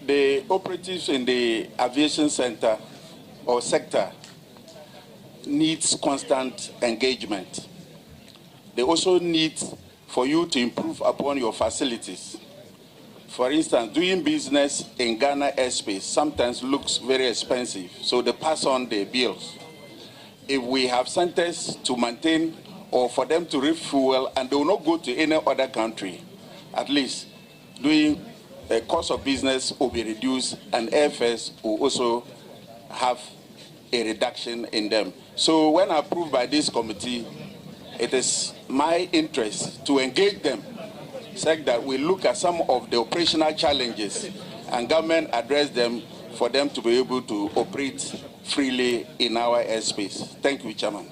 the operatives in the aviation center or sector needs constant engagement. They also need for you to improve upon your facilities. For instance, doing business in Ghana airspace sometimes looks very expensive, so they pass on the bills. If we have centers to maintain or for them to refuel and they will not go to any other country, at least doing the cost of business will be reduced and airfares will also have a reduction in them. So when approved by this committee, it is my interest to engage them, so that we look at some of the operational challenges and government address them for them to be able to operate freely in our airspace. Thank you, Chairman.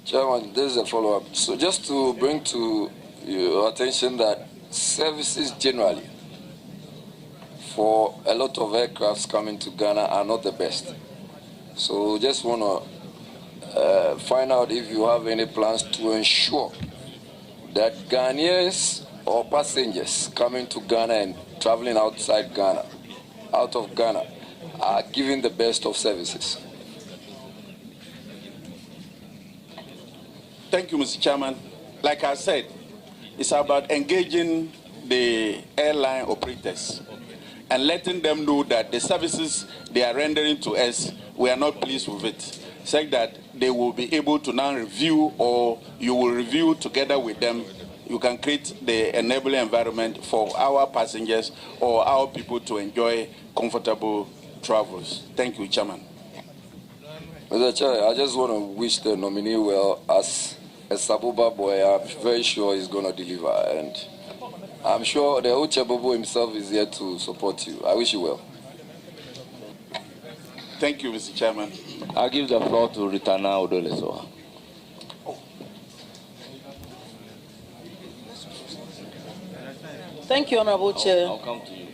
Chairman, this is a follow-up. So just to bring to your attention that services generally for a lot of aircrafts coming to Ghana are not the best. So just want to find out if you have any plans to ensure that Ghanaians or passengers coming to Ghana and traveling outside Ghana, out of Ghana, are given the best of services. Thank you, Mr. Chairman. Like I said, it's about engaging the airline operators and letting them know that the services they are rendering to us, we are not pleased with it. So that they will be able to now review, or you will review together with them. You can create the enabling environment for our passengers or our people to enjoy comfortable travels. Thank you, Chairman. Mr. Chair, I just want to wish the nominee well. As a Sabuba boy, I'm very sure he's going to deliver. And I'm sure the Uchabobo himself is here to support you. I wish you well. Thank you, Mr. Chairman. I give the floor to Ritana Odoleso. Thank you, Honorable Chair. I'll come to you.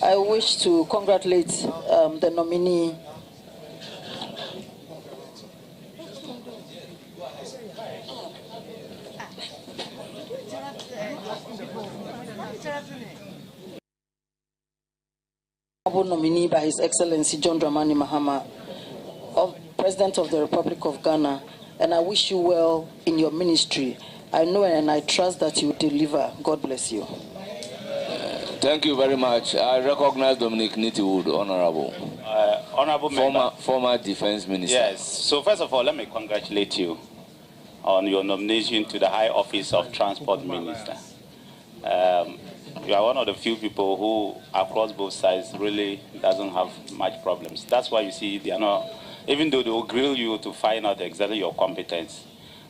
I wish to congratulate the nominee. Nominee by His Excellency John Dramani Mahama, President of the Republic of Ghana, and I wish you well in your ministry. I know and I trust that you will deliver. God bless you. Thank you very much. I recognize Dominic Nitiwood, Honorable. Honorable former Defense Minister. Yes. So first of all, let me congratulate you on your nomination to the high office of Transport Minister. You are one of the few people who, across both sides, really doesn't have much problems. That's why you see they are not, even though they will grill you to find out exactly your competence,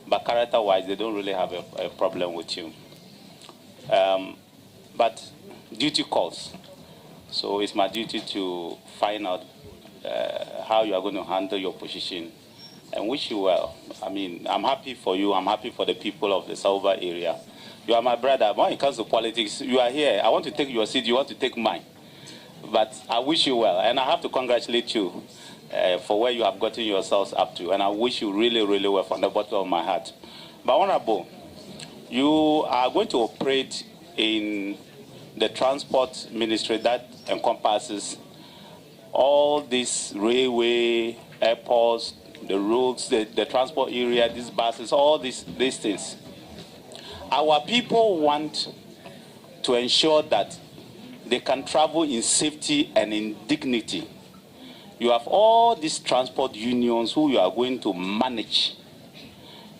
but character-wise, they don't really have a problem with you. But duty calls. So it's my duty to find out how you are going to handle your position and wish you well. I mean, I'm happy for you. I'm happy for the people of the Sauba area. You are my brother. When it comes to politics, you are here. I want to take your seat. You want to take mine. But I wish you well. And I have to congratulate you for where you have gotten yourselves up to. And I wish you really, really well from the bottom of my heart. But Honorable, you are going to operate in the transport ministry that encompasses all these railway, airports, the roads, the transport area, these buses, all these things. Our people want to ensure that they can travel in safety and in dignity. You have all these transport unions who you are going to manage.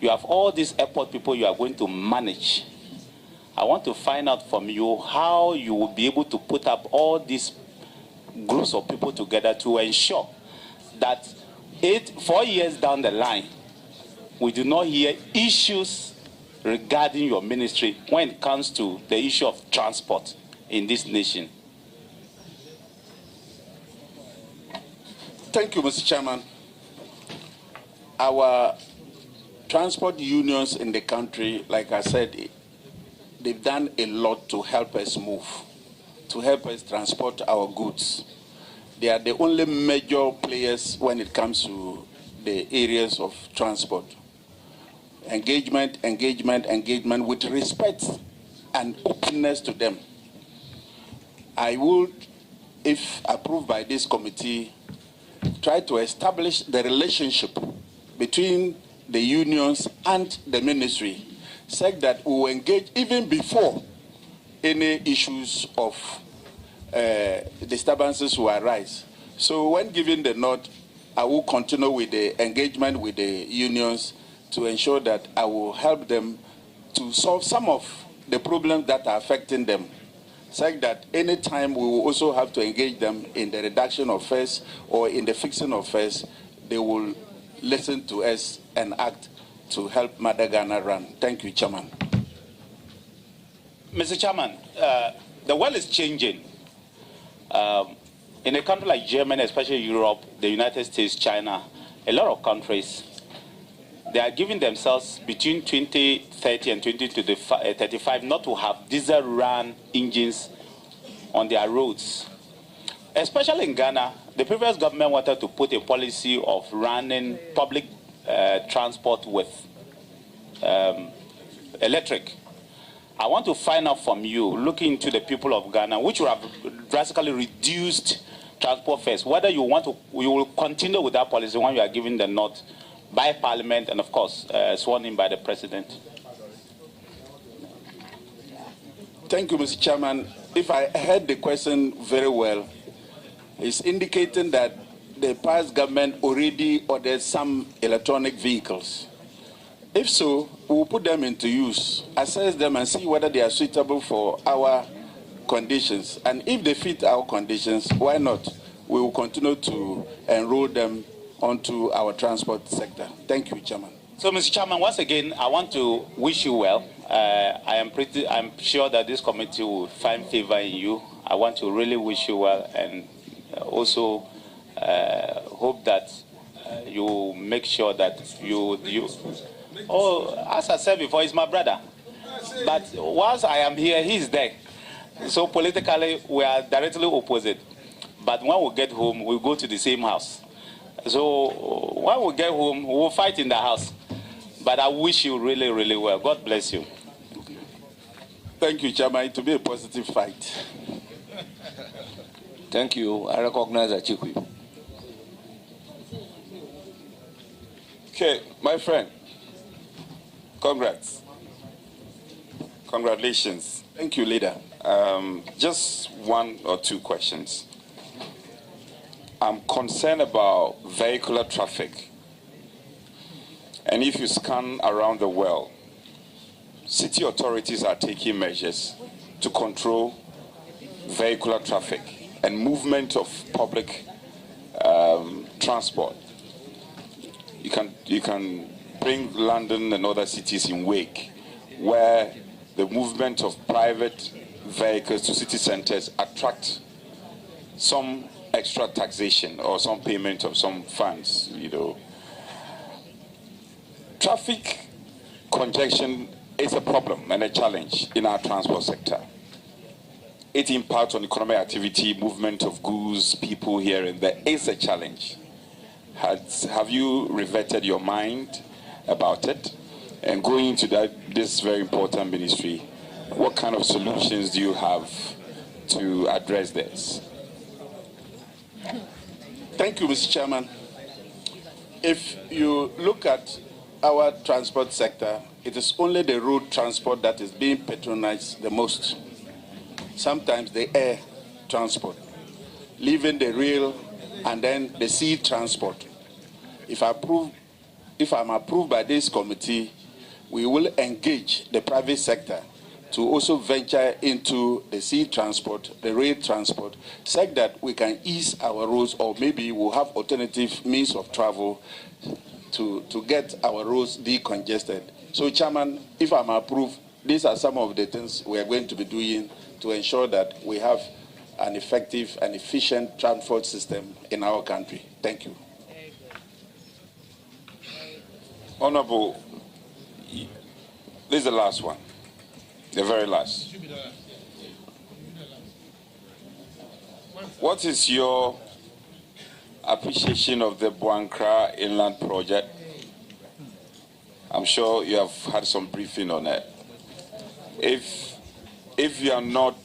You have all these airport people you are going to manage. I want to find out from you how you will be able to put up all these groups of people together to ensure that 4 years down the line, we do not hear issues regarding your ministry when it comes to the issue of transport in this nation. Thank you, Mr. Chairman. Our transport unions in the country, like I said, they've done a lot to help us move, to help us transport our goods. They are the only major players when it comes to the areas of transport. Engagement with respect and openness to them. I would if approved by this committee, try to establish the relationship between the unions and the ministry, such that we will engage even before any issues of disturbances will arise. So when given the nod, I will continue with the engagement with the unions to ensure that I will help them to solve some of the problems that are affecting them, such that any time we will also have to engage them in the reduction of fares or in the fixing of fares, they will listen to us and act to help Mother Ghana run. Thank you, Chairman. Mr. Chairman, the world is changing. In a country like Germany, especially Europe, the United States, China, a lot of countries, they are giving themselves between 2030 and 2035 not to have diesel-run engines on their roads. Especially in Ghana, the previous government wanted to put a policy of running public transport with electric. I want to find out from you, looking into the people of Ghana, which will have drastically reduced transport fares, whether you will continue with that policy when you are given the nod by Parliament and, of course, sworn in by the President. Thank you, Mr. Chairman. If I heard the question very well, it's indicating that the past government already ordered some electronic vehicles. If so, we will put them into use, assess them and see whether they are suitable for our conditions. And if they fit our conditions, why not? We will continue to enroll them onto our transport sector. Thank you, Chairman. So, Mr. Chairman, once again, I want to wish you well. I'm sure that this committee will find favor in you. I want to really wish you well, and also hope that you make sure that you. Oh, as I said before, he's my brother. But once I am here, he's there. So politically, we are directly opposite. But when we get home, we go to the same house. So when we get home, we will fight in the house. But I wish you really, really well. God bless you. Thank you, Chairman. It will be a positive fight. Thank you. I recognize Achikwi. Okay, my friend. Congrats. Congratulations. Thank you, Leader. Just one or two questions. I'm concerned about vehicular traffic. And if you scan around the world, city authorities are taking measures to control vehicular traffic and movement of public transport. You can bring London and other cities in wake, where the movement of private vehicles to city centers attract some extra taxation or some payment of some funds, Traffic congestion is a problem and a challenge in our transport sector. It impacts on economic activity, movement of goods, people here and there. It's a challenge. Have you reverted your mind about it? And going into this very important ministry, what kind of solutions do you have to address this? Thank you, Mr. Chairman. If you look at our transport sector, it is only the road transport that is being patronized the most. Sometimes the air transport, leaving the rail and then the sea transport. If I'm approved by this committee, we will engage the private sector to also venture into the sea transport, the rail transport, such that we can ease our roads, or maybe we'll have alternative means of travel to get our roads decongested. So, Chairman, if I'm approved, these are some of the things we are going to be doing to ensure that we have an effective and efficient transport system in our country. Thank you. Honorable, this is the last one, the very last. What is your appreciation of the Buankra Inland Project? I'm sure you have had some briefing on it. If you are not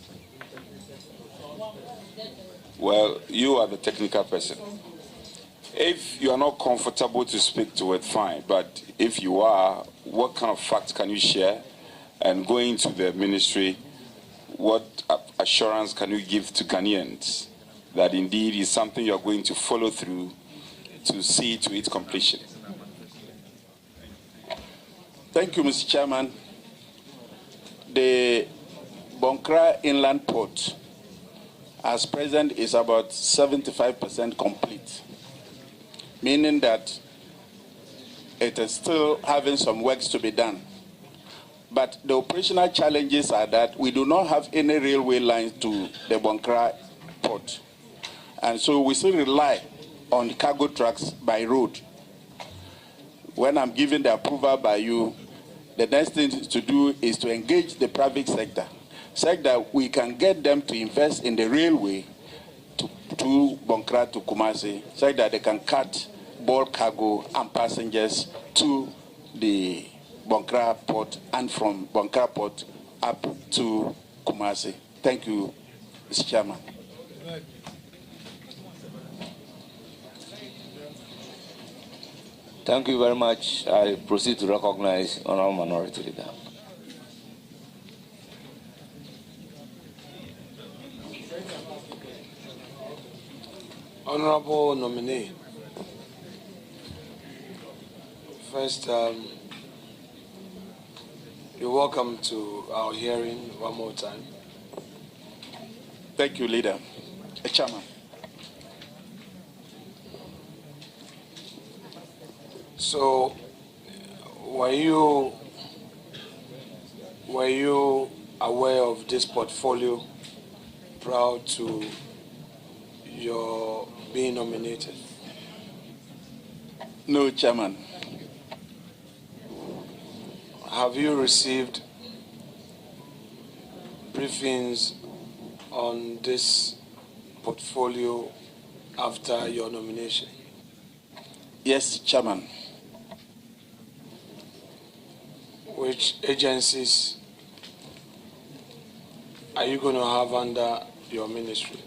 Well, you are the technical person. If you are not comfortable to speak to it, fine. But if you are, what kind of facts can you share? And going to the ministry, what assurance can you give to Ghanaians that indeed is something you are going to follow through to see to its completion? Thank you, Mr. Chairman. The Bonkra Inland Port, as present, is about 75% complete, meaning that it is still having some works to be done. But the operational challenges are that we do not have any railway lines to the Bonkra port. And so we still rely on cargo trucks by road. When I'm given the approval by you, the next thing to do is to engage the private sector, so that we can get them to invest in the railway to Bonkra to Kumasi, so that they can cut bulk cargo and passengers to the Bonkra port and from Bonkra port up to Kumasi. Thank you, Mr. Chairman. Thank you very much. I proceed to recognize Honourable Minority Leader. Honourable nominee, first, you're welcome to our hearing one more time. Thank you, Leader. Chairman. So, were you aware of this portfolio prior to your being nominated? No, Chairman. Have you received briefings on this portfolio after your nomination? Yes, Chairman. Which agencies are you going to have under your ministry?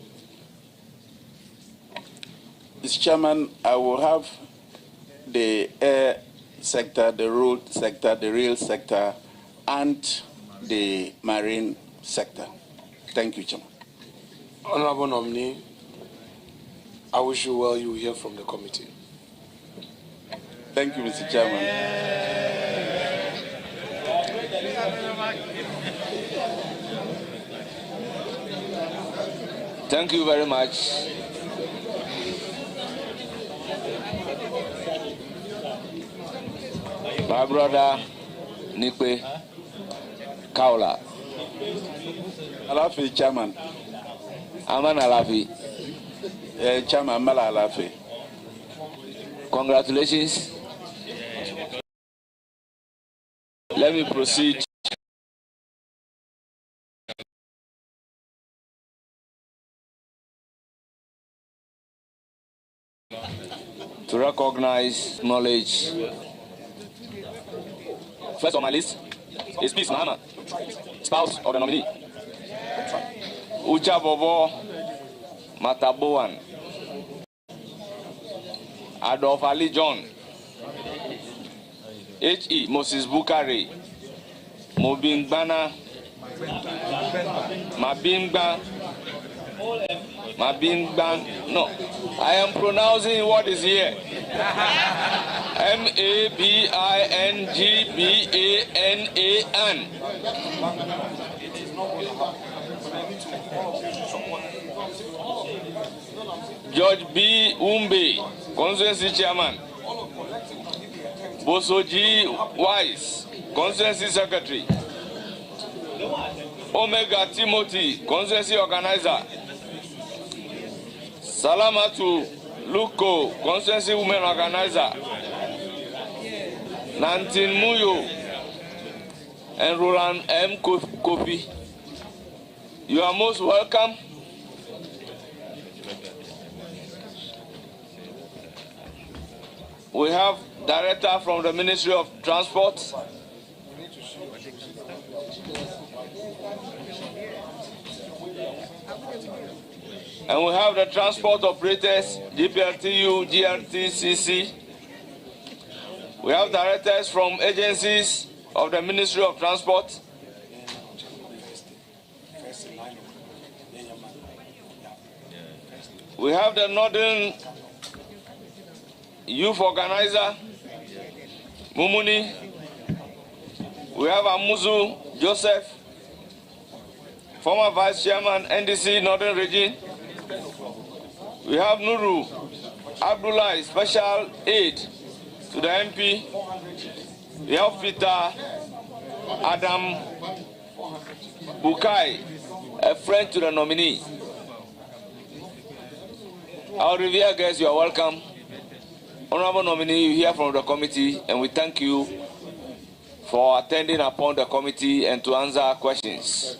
Mr. Chairman, I will have the air sector, the road sector, the rail sector, and the marine sector. Thank you, Chairman. Honourable nominee, I wish you well. You will hear from the committee. Thank you, Mr. Chairman. Thank you very much. My brother Nikpe Kaula. Alafi, Chairman. Aman Alafi. Chairman Mala Alafi. Congratulations. Let me proceed. To recognize knowledge. First on my list is Peace Mahama, spouse of the nominee. Ucha Bobo Mataboan. Adolf Ali John. H.E. Moses Bukari. Mobingbana. Mabingban. No, I am pronouncing what is here. Mabingban. George B. Umbe, Constituency Chairman. Bosoji Wise, Constituency Secretary. Omega Timothy, Constituency Organizer. Salamatu Luko, Constituency Women Organizer. Nantin Muyo and Roland M. Kofi. You are most welcome. We have Director from the Ministry of Transport. And we have the transport operators, GPLTU, GRTCC. We have directors from agencies of the Ministry of Transport. We have the Northern Youth Organizer, Mumuni. We have Amuzu Joseph, former Vice Chairman, NDC Northern Region. We have Nuru Abdullah, Special Aid to the MP. We have Peter Adam Bukari, a friend to the nominee. Our revered guests, you are welcome. Honorable nominee, you hear from the committee, and we thank you for attending upon the committee and to answer our questions.